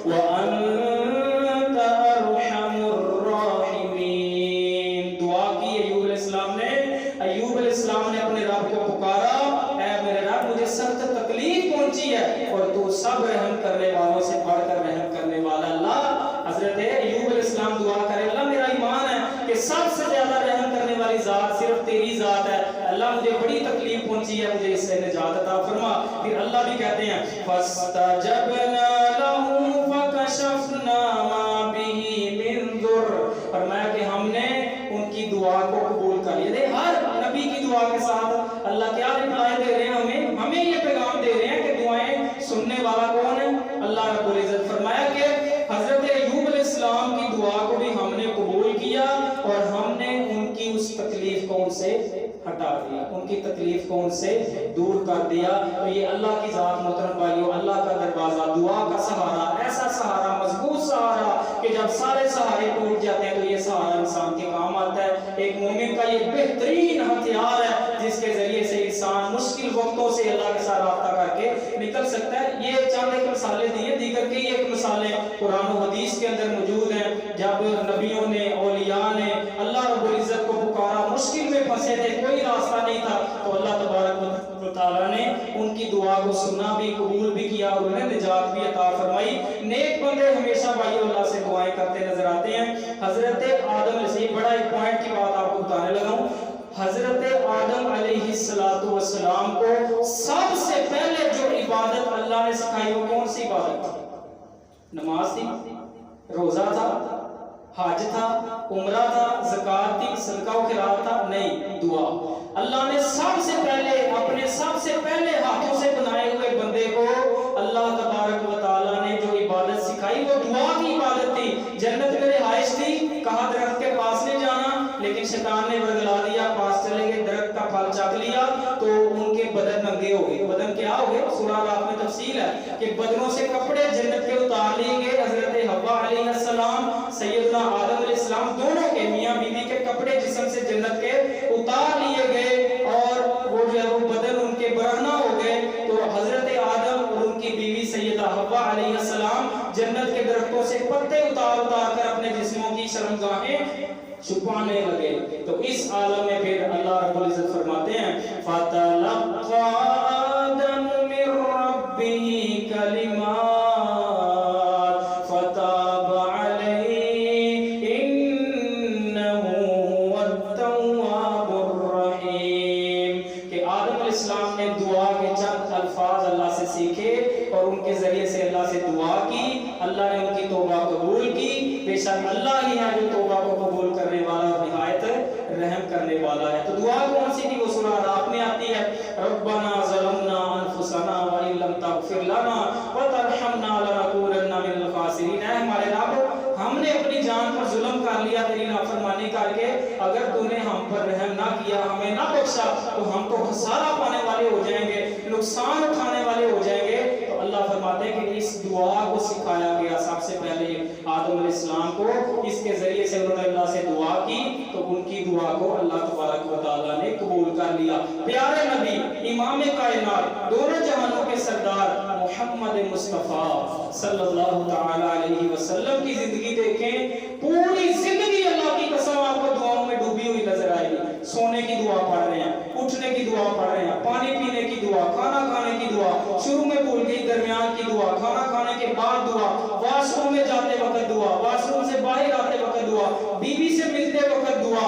وَأَنْتَ أَرْحَمُ الرَّاحِمِينَ۔ دعا کی ایوب علیہ السلام نے، ایوب علیہ السلام نے اپنے رب کو پکارا، اے میرے رب، مجھے سخت تکلیف پہنچی ہے، اور تو سب رحم کرنے والوں سے بڑھ کر رحم کرنے والا۔ اللہ، حضرت ایوب علیہ السلام دعا کرے، اللہ میرا ایمان ہے کہ سب سے زیادہ رحم کرنے والی ذات صرف تیری ذات ہے، اللہ مجھے بڑی تکلیف پہنچی ہے، مجھے اس سے نجات عطا فرما۔ پھر اللہ بھی کہتے ہیں فَاسْتَجَبْنَا لَهُ فَكَشَفْنَا مَا بِهِ مِنْ ضُرٍّ۔ فرمایا کہ ہم نے ان کی دعا کو قبول کر لیا۔ ہر نبی کی دعا کے ساتھ اللہ کیا رپلائی دے رہے ہیں، ہمیں یہ پیغام دے رہے ہیں کہ دعائیں سننے والا کون ہے؟ اللہ رب العزت۔ فرمایا کہ حضرت ایوب علیہ السلام کی دعا کو بھی ہم نے قبول کیا، اور ہم نے ان کی اس تکلیف کو ان سے ہٹا دیا، ان کی تکلیف کو ان سے دور کر دیا۔ تو یہ اللہ کی ذات محترم بھائیو، اللہ کا دروازہ، دعا کا سہارا، ایسا سہارا، مضبوط سہارا کہ جب سارے سہارے ٹوٹ جاتے ہیں تو یہ سہارا انسان کے کام آتا ہے۔ ایک مومن کا یہ بہترین ہتھیار ہے جس کے ذریعے سے انسان مشکل وقتوں سے اللہ کے ساتھ رابطہ کر کے نکل سکتا ہے۔ یہ چند ایک مثالیں دی ہیں، دیگر کی ایک مثالیں قرآن و حدیث کے اندر موجود ہیں، جب نبیوں نے، اولیاء نے اللہ رب العزت کو پکارا، مشکل میں پھنسے تھے، کوئی راستہ نہیں تھا، تو اللہ تبارک و تعالیٰ نے ان کی دعا کو سنا بھی، قبول بھی کیا، اور انہیں نجات بھی عطا فرمائی۔ نیک بندے ہمیشہ بھائی اللہ سے دعائیں کرتے نظر آتے ہیں۔ حضرت آدم علیہ، بڑا ایک پوائنٹ کی بات آپ کو بتانے لگا ہوں، حضرت آدم علیہ السلام کو سب سے پہلے جو عبادت اللہ نے سکھائی وہ کون سی عبادت تھی؟ نماز تھی، روزہ تھا، حج تھا، عمرہ تھا، زکات تھی، صدقہ و خیرات تھا؟ نہیں، دعا۔ اللہ نے سب سے پہلے اپنے سب سے پہلے ہاتھوں سے بنائے ہوئے بندے کو اللہ تبارک و تعالیٰ نے جو عبادت سکھائی وہ دعا کی عبادت تھی۔ جنت میں رہائش تھی، کہا درخت کے پاس نہیں جانا، لیکن شیطان نے ورگلا دیا، پاس چلے گئے، درخت کا پھل چکھ لیا تو ان کے بدن ننگے ہو گئے۔ بدن کیا ہو گئے؟ سورہ اعراف میں تفصیل ہے کہ بدنوں سے کپڑے جنت کے اتار لیے گئے۔ حضرت حوا علیہ السلام، سیدنا آدم علیہ السلام، دونوں کے، میاں بیوی کے کپڑے جسم سے جنت کے اتار لیے گئے، اور وہ جو صحابہ علیہ السلام جنت کے درختوں سے پتے اتار اتار کر اپنے جسموں کی شرمگاہیں چھپانے لگے. تو اس عالم میں پھر اللہ رب العزت فرماتے ہیں فَتَلَقَّى آدَمُ مِن رَبِّهِ كَلِمَاتٍ فَتَابَ عَلَيْهِ إِنَّهُ هُوَ التَّوَّابُ الرَّحِيمُ. کہ آدم علیہ السلام نے دعا کے چند الفاظ اللہ سے سیکھے اور ان کے ذریعے سے اللہ سے دعا کی. اللہ نے ان کی توبہ قبول کی. بے شک اللہ ہی ہے جو توبہ کو قبول کرنے والا اور نہایت رحم کرنے والا ہے. تو دعا کون سی تھی؟ وہ سورہ اعراف میں آتی ہے ربنا ظلمنا انفسنا وان لم تغفر لنا وترحمنا لنکونن من الخاسرین. اے ہمارے رب ہم نے اپنی جان پر ظلم کر لیا تیری نافرمانی کر کے. اگر تو نے ہم پر رحم نہ کیا ہمیں نہ بخشا تو ہم تو خسارہ پانے والے ہو جائیں گے نقصان اٹھانے والے ہو جائیں گے. تو اللہ فرماتے ہیں کہ اس دعا کو سکھایا گیا سب سے پہلے آدم علیہ السلام کو. اس کے ذریعے سے انہوں نے اللہ سے دعا کی تو ان کی دعا کو اللہ تبارک و تعالیٰ نے قبول کر لیا. پیارے نبی امام کائنات دونوں جہانوں کے سردار محمد مصطفیٰ صلی اللہ تعالی علیہ وسلم کی زندگی دیکھیں. پوری زندگی اللہ کی قسم آپ کو دعاؤں میں ڈوبی ہوئی نظر آئے گی. سونے کی دعا پڑھ رہے ہیں, اٹھنے کی دعا پڑھ رہے ہیں, پانی پینے کی دعا, کھانا کھانے کی دعا, شروع میں بھول گئی درمیان کی دعا, کھانا کھانے کے بعد دعا, واش روم میں جاتے وقت دعا, واش روم سے باہر آتے وقت دعا, بیوی سے ملتے وقت دعا,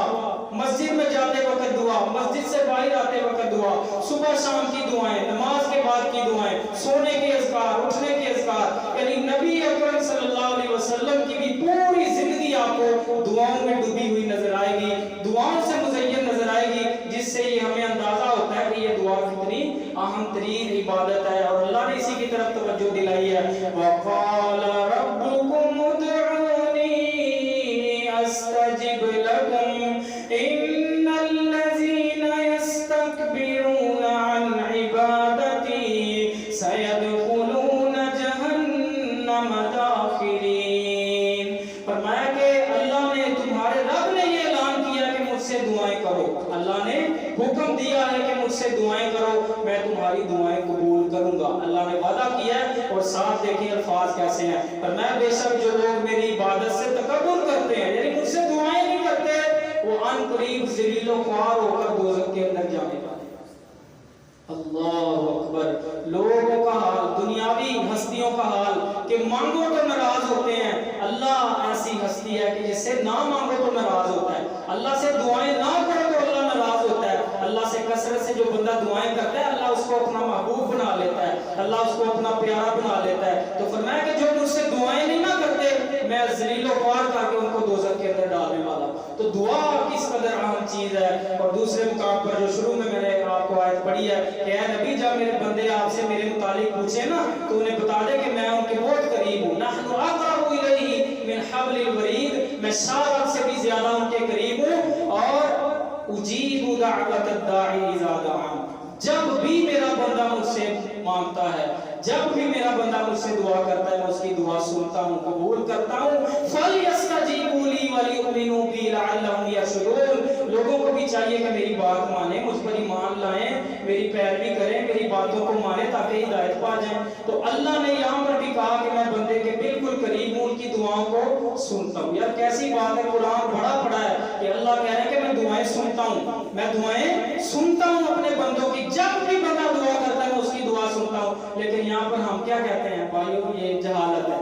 مسجد میں جاتے وقت دعا, مسجد سے باہر آتے وقت دعا, صبح شام کی دعائیں, نماز کے بعد کی دعائیں, سونے کے اذکار, اٹھنے کے اذکار. یعنی نبی اکرم صلی اللہ علیہ وسلم کی بھی پوری زندگی آپ کو دعاؤں میں ڈوبی ہوئی نظر آئے گی, دعاؤں سے مزین نظر آئے گی, جس سے یہ ہمیں اندازہ ہوتا ہے کہ یہ دعا کتنی اہم ترین عبادت ہے. اور اللہ نے اسی کی طرف توجہ دلائی ہے وَقَالَ رَبُّكُمُ ادْعُونِي أَسْتَجِبْ لَكُمْ إِنَّ الَّذِينَ يَسْتَكْبِرُونَ عَنْ عِبَادَتِي سَيَدْخُلُونَ جَهَنَّمَ دَاخِرِينَ. فرمایا کہ اللہ نے تمہارے رب نے یہ اعلان کیا کہ مجھ سے دعائیں کرو. اللہ نے حکم دیا ہے کہ مجھ سے دعائیں کرو, میں تمہاری دعائیں قبول کروں گا. اللہ نے وعدہ کیا ہے اور ساتھ دیکھیں الفاظ کیسے ہیں. پر میں بے شک جو لوگ میری عبادت سے تکبر کرتے ہیں یعنی مجھ سے دعائیں نہیں کرتے وہ ان قریب ذلیل و خوار ہو کر دوزخ کے اندر جانے والے. اللہ اکبر. لوگوں کا حال, دنیاوی ہستیوں کا حال کہ مانگو تو ناراض ہوتے ہیں. اللہ ایسی ہستی ہے کہ جس سے نہ مانگو تو ناراض ہوتا ہے. اللہ سے دعائیں نہ کرو تو اللہ ناراض ہوتا ہے. اللہ سے کثرت سے جو بندہ دعائیں کرتا ہے اللہ اس کو اپنا محبوب بنا لیتا ہے, اللہ اس کو اپنا پیارا بنا لیتا ہے. تو فرمایا کہ جو مجھ سے دعائیں نہیں نہ کرتے میں ذلیل و خوار کر کے ان کو دوزخ کے اندر ڈالنے والا. تو دعا کس قدر اہم چیز ہے. اور دوسرے مقام پر جو شروع میں نے آپ کو آیت پڑھی ہے کہ اے نبی جب میرے بندے آپ سے میرے متعلق پوچھے نا تو انہیں بتا دے کہ میں ان کے بہت قریب ہوں. نحن اقرب الیہ من حبل الورید, میں شارب سے بھی زیادہ ان کے قریب ہوں. اور اجیب دعوت الداعی اذا دعان, جب بھی میرا بندہ مجھ سے مانگتا ہے, جب بھی میرا بندہ مجھ سے دعا کرتا ہے میں اس کی دعا سنتا ہوں, قبول کرتا ہوں. فَلْيَسْتَجِيبُوا لِي وَلْيُؤْمِنُوا بِي لَعَلَّهُمْ يَرْشُدُونَ. لوگوں کو بھی چاہیے کہ میری بات مانیں, مجھ پر ایمان لائیں, میری پیروی کریں, میری باتوں کو مانیں تاکہ ہدایت پا جائیں. تو اللہ نے یہاں پر بھی کہا کہ میں بندے کے بالکل قریب ہوں, ان کی دعاؤں کو سنتا ہوں. یار کیسی بات ہے, قرآن بڑا پڑا ہے کہ اللہ کہہ رہے ہیں کہ میں دعائیں سنتا ہوں, میں دعائیں سنتا ہوں اپنے بندوں کی. جب بھی بندہ دعا کرتا ہے میں اس کی دعا سنتا ہوں. لیکن یہاں پر ہم کیا کہتے ہیں بھائیوں, یہ جہالت ہے,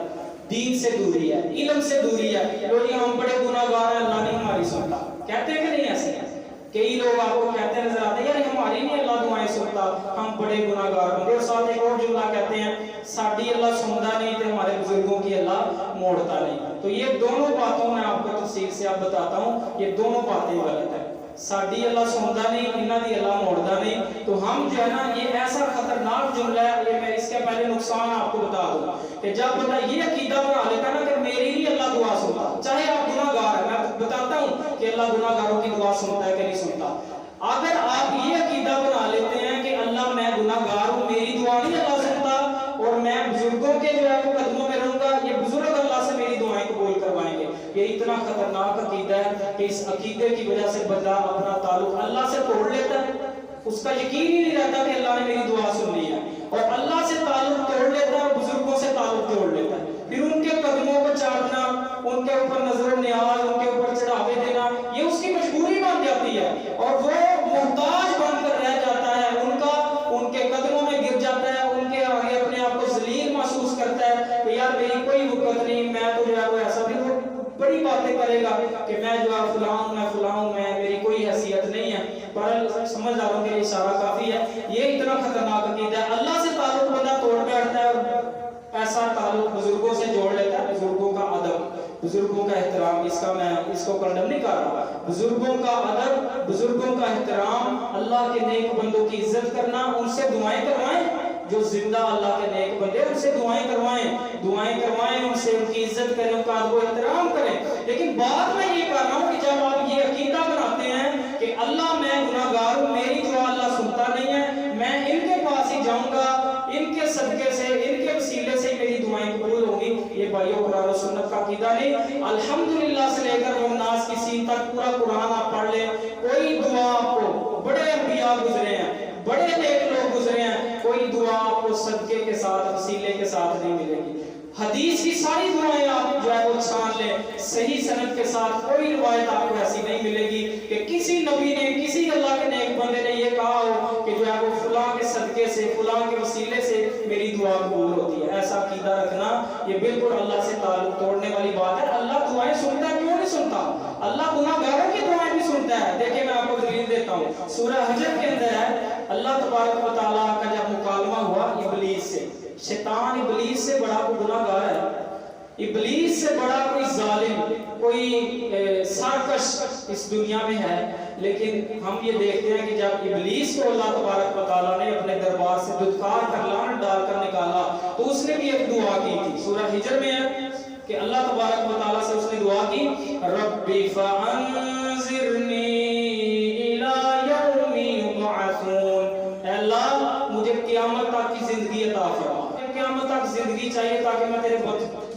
دین سے دوری ہے, علم سے دوری ہے. لوگ ہم بڑے گناہگار ہیں اللہ نہیں ہماری سنتا, کہتے ہیں کہ نہیں ایسے ہیں. کئی لوگ آپ کو کہتے نظر آتے ہیں یار ہماری نہیں اللہ دعائیں سنتا, ہم بڑے گناہگار ہیں. اور ساتھ ایک اور جملہ کہتے ہیں ساڈی اللہ سنتا نہیں تو ہمارے بزرگوں کی اللہ موڑتا نہیں. تو یہ دونوں باتوں میں آپ کو تفصیل سے آپ بتاتا ہوں, یہ دونوں باتیں غلط ہیں. ساڈی اللہ سنتا نہیں, انہاں دی اللہ موڑتا نہیں. تو ہم جو ہے نا یہ ایسا خطرناک جملہ ہے, یہ میں اس کے پہلے نقصان آپ کو بتا دوں کہ جب بندہ یہ عقیدہ بنا لیتا ہے نا کہ میری نہیں اللہ دعا سنتا, چاہے آپ گناہگار ہیں, میں بتاتا ہوں کہ اللہ گناہگاروں کی دعا سنتا ہے کہ نہیں سنتا. اگر آپ یہ عقیدہ بنا لیتے ہیں کہ اللہ میں گناہگار ہوں, میری دعا نہیں اللہ سنتا اور میں بزرگوں کے جو ہے وہ قدموں میں رہوں گا, یہ بزرگ اللہ سے میری دعائیں قبول کروائیں گے, یہ اتنا خطرناک عقیدہ ہے کہ اس عقیدے کی وجہ سے بندہ اپنا تعلق اللہ سے توڑ لیتا ہے. اس کا یقین ہی نہیں رہتا کہ اللہ نے میری دعا سن لی ہے, اور اللہ سے تعلق توڑ لیتا ہے, بزرگوں سے تعلق باتیں کرے گا کہ میں جو ہے فلاں ہوں میں میری کوئی حیثیت نہیں ہے، پر سمجھداروں کے لیے اشارہ کافی ہے، یہ اتنا خطرناک عقیدہ ہے۔ اللہ سے تعلق بندہ توڑ بیٹھتا ہے اور ایسا تعلق بزرگوں سے جوڑ لیتا ہے، بزرگوں کا ادب، بزرگوں کا احترام، اس کو کنڈم نہیں کر رہا، بزرگوں کا ادب، بزرگوں کا احترام، اللہ کے نیک بندوں کی عزت کرنا، ان سے دعائیں کروائیں، جو زندہ اللہ کے نیک بندے ان سے دعائیں کروائیں، ان سے ان کی عزت کریں، ان کا ادب و احترام کریں۔ لیکن بات میں یہ کر رہا ہوں کہ جب آپ یہ عقیدہ بناتے ہیں کہ اللہ میں گناہگار ہوں، میری دعا اللہ سنتا نہیں ہے، میں ان کے پاس ہی جاؤں گا، ان کے صدقے سے، ان کے وسیلے سے میری دعائیں قبول ہوں گی، یہ بھائیو قرآن و سنت کا عقیدہ نہیں۔ الحمدللہ سے لے کر والناس کی سین تک پورا قرآن آپ پڑھ لیں، کوئی دعا آپ کو، بڑے انبیاء گزرے ہیں، بڑے نیک لوگ گزرے ہیں، کوئی دعا آپ کو صدقے کے ساتھ، وسیلے کے ساتھ نہیں ملے گی۔ حدیث کی ساری دعائیں آپ جو ہے وہ چھان لیں، صحیح سند کے ساتھ کوئی روایت آپ کو ایسی نہیں ملے گی کہ کسی نبی نے، کسی اللہ کے نیک بندے نے یہ کہا ہو کہ جو ہے وہ فلاں کے صدقے سے، فلاں کے وسیلے سے میری دعا قبول ہوتی ہے۔ ایسا عقیدہ رکھنا یہ بالکل اللہ سے تعلق توڑنے والی بات ہے۔ اللہ دعائیں سنتا ہے، کیوں نہیں سنتا؟ اللہ گناہگاروں کی دعائیں بھی سنتا ہے۔ دیکھیں میں آپ کو دلیل دیتا ہوں، سورہ حجر کے اندر ہے، اللہ تبارک و تعالیٰ کا جب مکالمہ ہوا ابلیس سے، شیطان ابلیس سے بڑا کوئی گناہگار ہے، ابلیس سے بڑا کوئی ظالم، کوئی سرکش اس دنیا میں ہے، لیکن ہم یہ دیکھتے ہیں کہ جب ابلیس کو اللہ تبارک و تعالیٰ نے اپنے دربار سے دھتکار کر لعنت ڈال کر نکالا تو اس نے بھی ایک دعا کی تھی، سورہ حجر میں ہے کہ اللہ تبارک و تعالیٰ سے اس نے دعا کی، ربی فانظرنی الی یوم یبعثون، اے اللہ مجھے قیامت تک کی زندگی عطا فرما، قیامت تک زندگی چاہیے تاکہ میں تیرے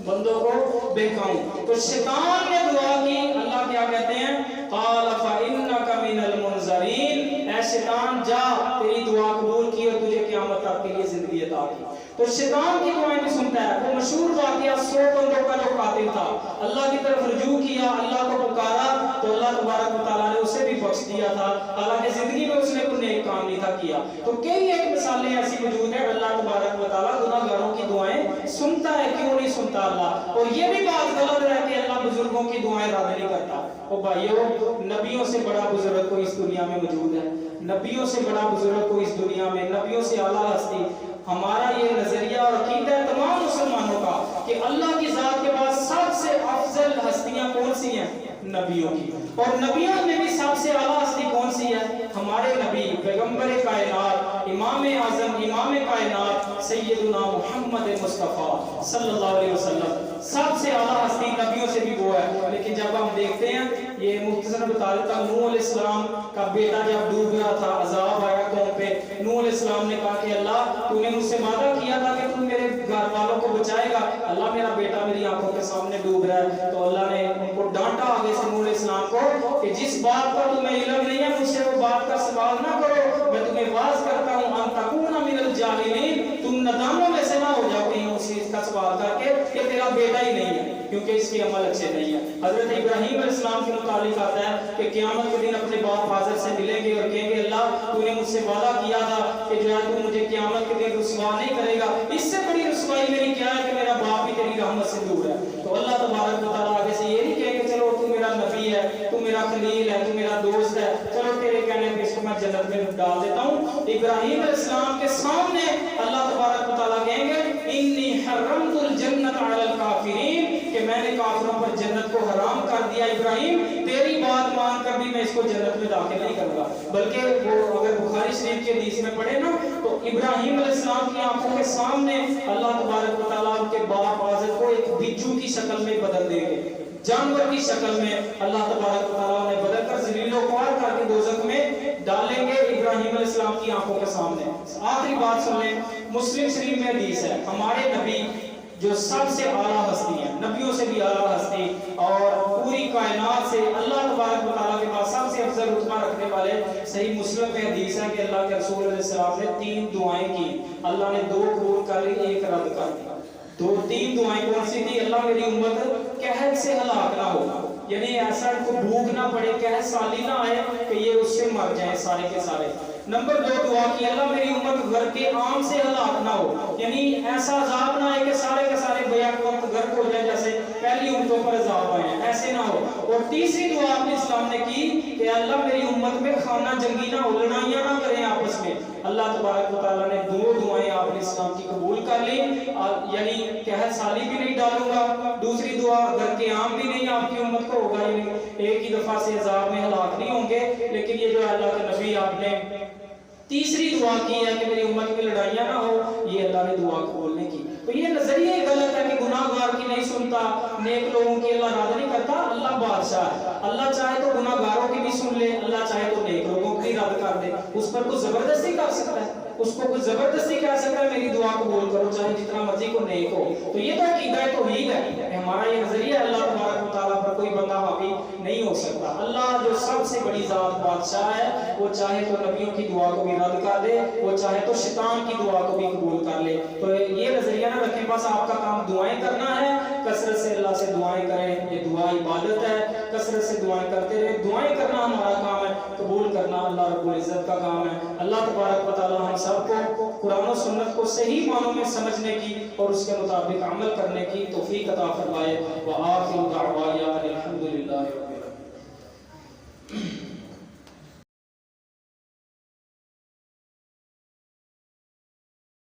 بندوں کو بہکاؤں۔ تو شیطان نے دعا کی، اللہ کیا کہتے ہیں، قال فإنک من المنظرین، اے شیطان جا، تیری دعا قبول کی اور تجھے قیامت تک کے لیے زندگی عطا کی۔ تو شیطان کی دعائیں بھی سنتا ہے۔ وہ مشہور واقعہ 100 بندوں کا جو قاتل تھا، اللہ کی طرف رجوع کیا، اللہ کو پکارا تو اللہ تبارک و تعالیٰ نے اسے بھی بخش دیا تھا، حالانکہ زندگی میں اس نے کوئی نیک کام نہیں تھا کیا۔ تو کئی ایک مثالیں ایسی موجود ہیں، اللہ تبارک و تعالیٰ گناہگاروں کی دعائیں سنتا ہے، کیوں نہیں سنتا اللہ؟ اور یہ بھی بات غلط ہے کہ اللہ بزرگوں کی دعائیں رد نہیں کرتا۔ او بھائیو، نبیوں سے بڑا بزرگ کوئی اس دنیا میں موجود ہے، نبیوں سے بڑا بزرگ کوئی اس دنیا میں، نبیوں سے اعلیٰ ہستی۔ ہمارا یہ نظریہ اور عقیدہ ہے تمام مسلمانوں کا کہ اللہ کی ذات کے بعد سب سے افضل ہستیاں کون سی ہیں؟ نبیوں کی۔ اور نبیوں میں بھی سب سے اعلیٰ ہستی کون سی ہے؟ ہمارے نبی، پیغمبر کائنات، امام اعظم، امام کائنات، سیدنا محمد مصطفیٰ صلی اللہ علیہ وسلم، سب سے اعلیٰ ہستی نبیوں سے بھی وہ ہے۔ لیکن جب ہم دیکھتے ہیں، یہ مختصر بتا دیتا ہوں، نوح علیہ السلام کا بیٹا جب ڈوب گیا تھا، عذاب آیا قوم پہ، نوح علیہ السلام نے کہا کہ اللہ تو نے مجھ سے وعدہ کیا تھا کہ تم میرے گھر والوں کو بچائے گا، اللہ میرا بیٹا میری آنکھوں کے سامنے ڈوب رہا ہے۔ تو اللہ نے ان کو ڈانٹا آگے سے نوح علیہ السلام کو کہ جس بات کا تمہیں علم نہیں ہے مجھ سے وہ بات کا سوال نہ کرو، میں تمہیں واعظ کرتا ہوں ان تکون من الجاہلین، تم نادانوں میں سے نہ ہو جاؤ کہیں اس چیز کا سوال کر کے کہ تیرا بیٹا ہی نہیں ہے، کیونکہ اس کے عمل اچھے نہیں ہیں۔ حضرت ابراہیم علیہ السلام کے متعلق آتا ہے کہ قیامت کے دن اپنے باپ حاضر سے ملیں گے اور کہیں گے اللہ تو نے مجھ سے وعدہ کیا تھا کہ جو ہے تو مجھے قیامت کے دن رسوا نہیں کرے گا، اس سے بڑی رسوائی میری کیا ہے کہ میرا باپ بھی تیری رحمت سے دور ہے۔ تو اللہ تبارک و تعالیٰ آگے سے یہ نہیں کہے کہ چلو تو میرا نبی ہے، تو میرا خلیل ہے، تو میرا دوست ہے، چلو تیرے کہنے پہ اس کو میں جنت میں ڈال دیتا ہوں۔ ابراہیم علیہ السلام کے سامنے اللہ تبارک و تعالیٰ کہیں گے انی حرمت الجنت علی الکافرین، کہ میں نے کافروں پر جنت کو حرام کر دیا، ابراہیم تیری بات مان کر بھی میں اس کو جنت میں داخل نہیں کروں گا۔ بلکہ وہ اگر بخاری شریف کے حدیث میں پڑھے نا تو ابراہیم علیہ السلام کی آنکھوں کے سامنے اللہ تبارک و تعالیٰ ان کے باپ حاضر کو ایک بچھو کی شکل میں بدل دیں گے، جانور کی شکل میں اللہ تبارک و تعالیٰ نے بدل کر ذلیل و خوار کر کے دوزخ میں ڈالیں گے ابراہیم علیہ السلام کی آنکھوں کے سامنے۔ آخری بات سن لیں، مسلم شریف میں حدیث ہے، ہمارے نبی جو سب سے اعلیٰ ہستی ہیں، نبیوں سے بھی اعلیٰ ہستی اور پوری کائنات سے اللہ تبارک و تعالیٰ کے پاس سب سے افضل رتبہ رکھنے والے، صحیح مسلم میں حدیث ہے کہ اللہ کے رسول علیہ السلام نے 3 دعائیں کی، اللہ نے 2 قبول کر لی، 1 رد کر دیا۔ 3 دعائیں کون سی تھی؟ اللہ میری امت قحط سے ہلاک نہ ہو، یعنی ایسا ان کو بھوک نہ پڑے، قحط سالی نہ آئے کہ یہ اس سے مر جائیں سارے کے سارے۔ نمبر 2 دعا کی، اللہ میری امت غرق عام سے ہلاک نہ ہو، یعنی ایسا عذاب نہ آئے کہ سارے کے سارے بیک وقت غرق ہو جائیں جیسے پہلی امتوں پر عذاب آئے ہیں، ایسے نہ ہو۔ اللہ میری امت میں خانہ جنگی نہ ہو، لڑائیاں نہ کریں آپس میں۔ اللہ تبارک و تعالیٰ نے دو دعائیں آپ نے اسلام کی قبول کر لی، یعنی قحط سالی بھی نہیں ڈالوں گا، دوسری دعا گھر کے عام بھی نہیں آپ کی امت کو ہوگا، یعنی ایک ہی دفعہ سے عذاب میں ہلاک نہیں ہوں گے۔ لیکن یہ جو اللہ کے نبی آپ نے تیسری دعا کی ہے کہ میری امت میں لڑائیاں نہ ہو، یہ اللہ نے دعا قبول نہیں کی۔ تو یہ نظریہ غلط ہے کہ گناہ گار کی نہیں سنتا، نیک لوگوں کی اللہ راضی نہیں کرتا۔ اللہ بادشاہ ہے، اللہ چاہے تو گناہ گاروں کی بھی سن لے، اللہ چاہے تو نیک لوگوں کی رد کر دے۔ اس پر کوئی زبردستی کر سکتا ہے؟ اس کو کوئی زبردستی کہہ سکتا ہے میری دعا قبول کرو چاہے جتنا مرضی کو نیک ہو؟ تو یہ تو عقیدہ توحید ہے، ہمارا یہ نظریہ ہے۔ اللہ تبارک و تعالیٰ پر کوئی بندہ حاوی نہیں ہو سکتا۔ اللہ جو سب سے بڑی ذات بادشاہ ہے، وہ چاہے تو نبیوں کی دعا کو بھی رد کر دے، وہ چاہے تو شیطان کی دعا کو بھی قبول کر لے۔ تو یہ نظریہ نہ رکھیں بس آپ کا کام دعائیں کرنا ہے، کثرت سے اللہ سے دعائیں کریں، یہ دعا عبادت ہے، کثرت سے دعائیں کرتے رہیں۔ دعائیں کرنا ہمارا کام ہے، قبول کرنا اللہ رب العزت کا کام ہے۔ اللہ تبارک و تعالیٰ ہم سب کو قرآن و سنت کو صحیح معنوں میں سمجھنے کی اور اس کے مطابق عمل کرنے کی توفیق عطا فرمائے۔ وآخر دعوانا الحمدللہ۔